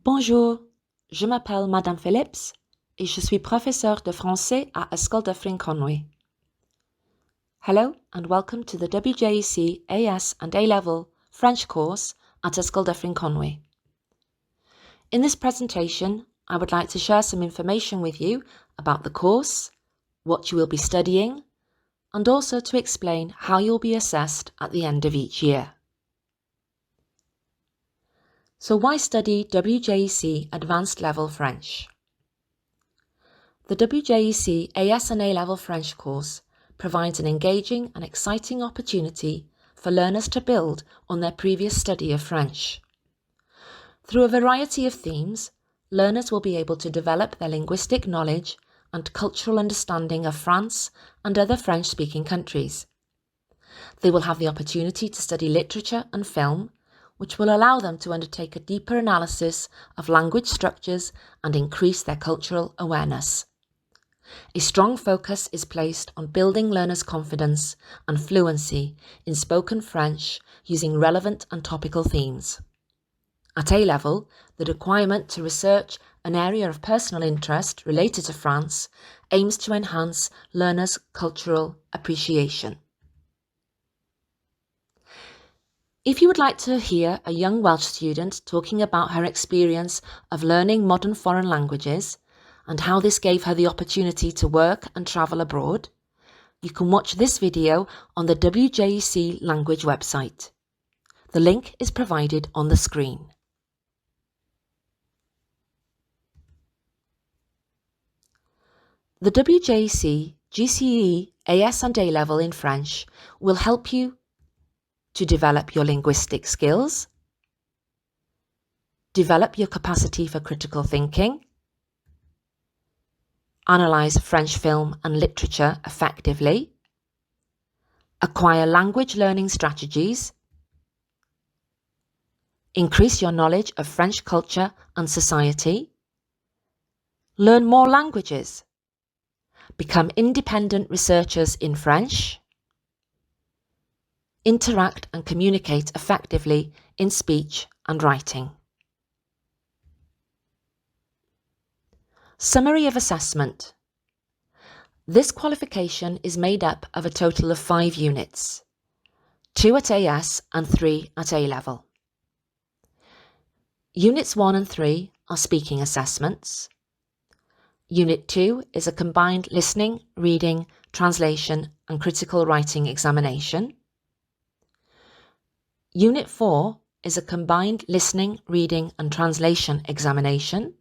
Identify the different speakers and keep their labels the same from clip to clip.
Speaker 1: Bonjour, je m'appelle Madame Phillips et je suis professeure de français à Ysgol de Ffrangeg. Hello and welcome to the WJEC AS and A-Level French course at Ysgol de Ffrangeg. In this presentation, I would like to share some information with you about the course, what you will be studying, and also to explain how you'll be assessed at the end of each year. So why study WJEC Advanced Level French? The WJEC AS and A-Level French course provides an engaging and exciting opportunity for learners to build on their previous study of French. Through a variety of themes, learners will be able to develop their linguistic knowledge and cultural understanding of France and other French-speaking countries. They will have the opportunity to study literature and film, which will allow them to undertake a deeper analysis of language structures and increase their cultural awareness. A strong focus is placed on building learners' confidence and fluency in spoken French using relevant and topical themes. At A-level, the requirement to research an area of personal interest related to France aims to enhance learners' cultural appreciation. If you would like to hear a young Welsh student talking about her experience of learning modern foreign languages and how this gave her the opportunity to work and travel abroad, you can watch this video on the WJEC language website. The link is provided on the screen. The WJEC GCE AS and A-Level in French will help you to develop your linguistic skills, develop your capacity for critical thinking, analyse French film and literature effectively, acquire language learning strategies, increase your knowledge of French culture and society, learn more languages, become independent researchers in French, interact and communicate effectively in speech and writing. Summary of assessment. This qualification is made up of a total of 5 units, 2 at AS and 3 at A-Level. Units 1 and 3 are speaking assessments. Unit 2 is a combined listening, reading, translation and critical writing examination. Unit 4 is a combined listening, reading and translation examination.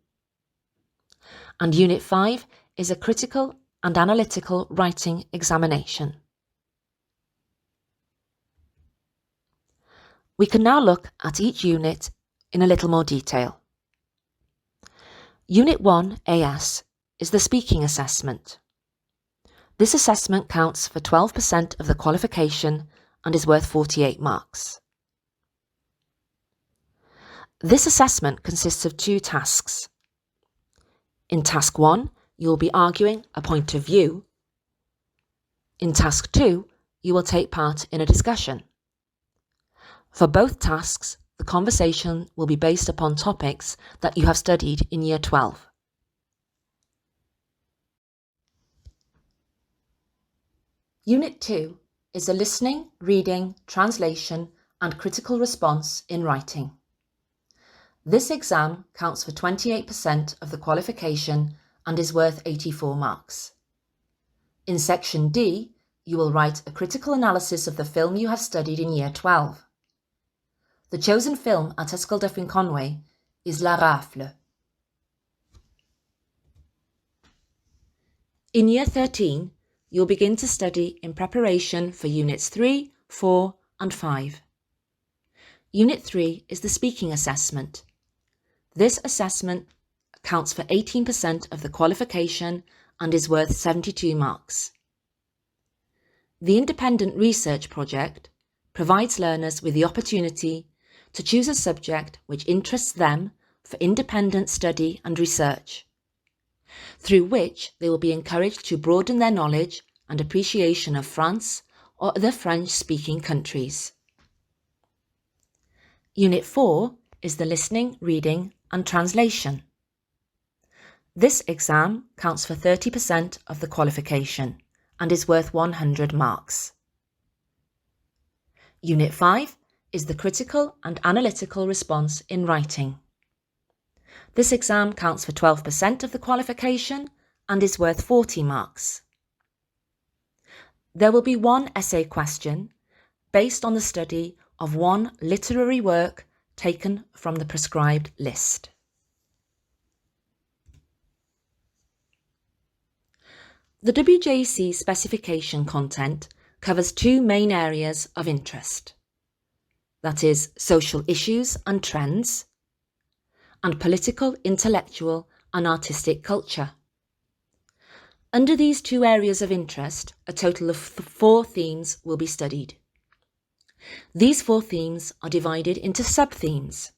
Speaker 1: And Unit 5 is a critical and analytical writing examination. We can now look at each unit in a little more detail. Unit 1 AS is the speaking assessment. This assessment counts for 12% of the qualification and is worth 48 marks. This assessment consists of 2 tasks. In Task 1, you will be arguing a point of view. In Task 2, you will take part in a discussion. For both tasks, the conversation will be based upon topics that you have studied in Year 12. Unit 2 is a listening, reading, translation and critical response in writing. This exam counts for 28% of the qualification and is worth 84 marks. In Section D, you will write a critical analysis of the film you have studied in Year 12. The chosen film at Ysgol de Ffrangeg is La Rafle. In Year 13, you'll begin to study in preparation for Units 3, 4 and 5. Unit 3 is the speaking assessment. This assessment counts for 18% of the qualification and is worth 72 marks. The Independent Research Project provides learners with the opportunity to choose a subject which interests them for independent study and research, through which they will be encouraged to broaden their knowledge and appreciation of France or other French-speaking countries. Unit 4 is the listening, reading and translation. This exam counts for 30% of the qualification and is worth 100 marks. Unit 5 is the critical and analytical response in writing. This exam counts for 12% of the qualification and is worth 40 marks. There will be one essay question based on the study of one literary work taken from the prescribed list. The WJEC specification content covers two main areas of interest, that is, social issues and trends, and political, intellectual and artistic culture. Under these two areas of interest, a total of 4 themes will be studied. These 4 themes are divided into sub-themes.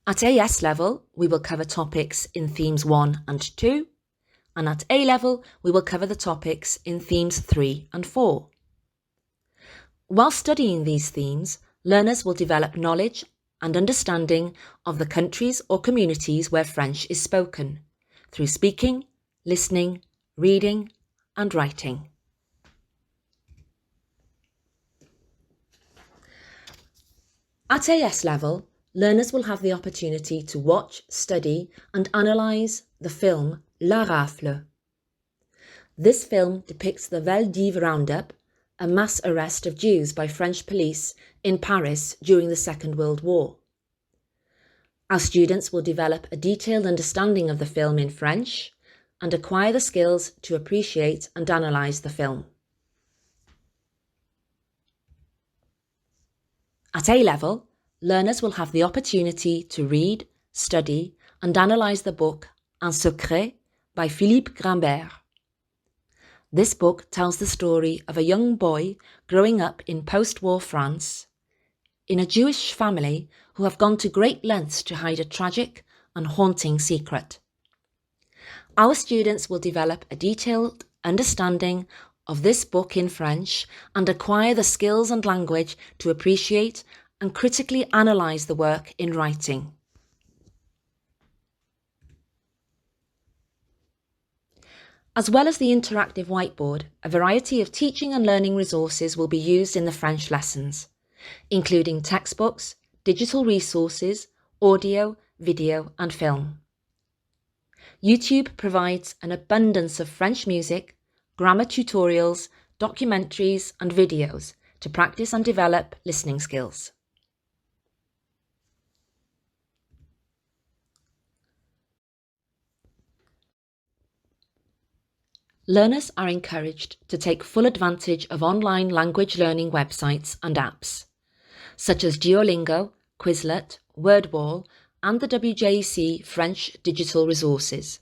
Speaker 1: At AS level, we will cover topics in themes 1 and 2, and at A level, we will cover the topics in themes 3 and 4. While studying these themes, learners will develop knowledge and understanding of the countries or communities where French is spoken, through speaking, listening, reading, and writing. At AS level, learners will have the opportunity to watch, study, and analyse the film La Rafle. This film depicts the Veldiv roundup, a mass arrest of Jews by French police in Paris during the Second World War. Our students will develop a detailed understanding of the film in French and acquire the skills to appreciate and analyse the film. At A level, learners will have the opportunity to read, study, and analyse the book Un secret by Philippe Grimbert. This book tells the story of a young boy growing up in post-war France, in a Jewish family who have gone to great lengths to hide a tragic and haunting secret. Our students will develop a detailed understanding of this book in French and acquire the skills and language to appreciate and critically analyse the work in writing. As well as the interactive whiteboard, a variety of teaching and learning resources will be used in the French lessons, including textbooks, digital resources, audio, video, and film. YouTube provides an abundance of French music, grammar tutorials, documentaries, and videos to practice and develop listening skills. Learners are encouraged to take full advantage of online language learning websites and apps, such as Duolingo, Quizlet, WordWall, and the WJEC French digital resources.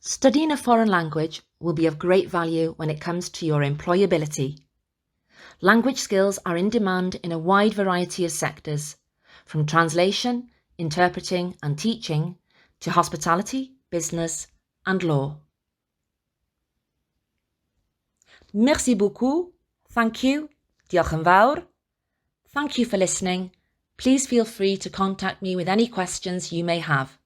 Speaker 1: Studying a foreign language will be of great value when it comes to your employability. Language skills are in demand in a wide variety of sectors, from translation, interpreting and teaching, to hospitality, business and law. Merci beaucoup. Thank you. Diolch yn fawr. Thank you for listening. Please feel free to contact me with any questions you may have.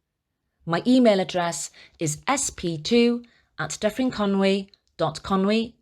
Speaker 1: My email address is sp2@dyffrynconwy.conwy.com.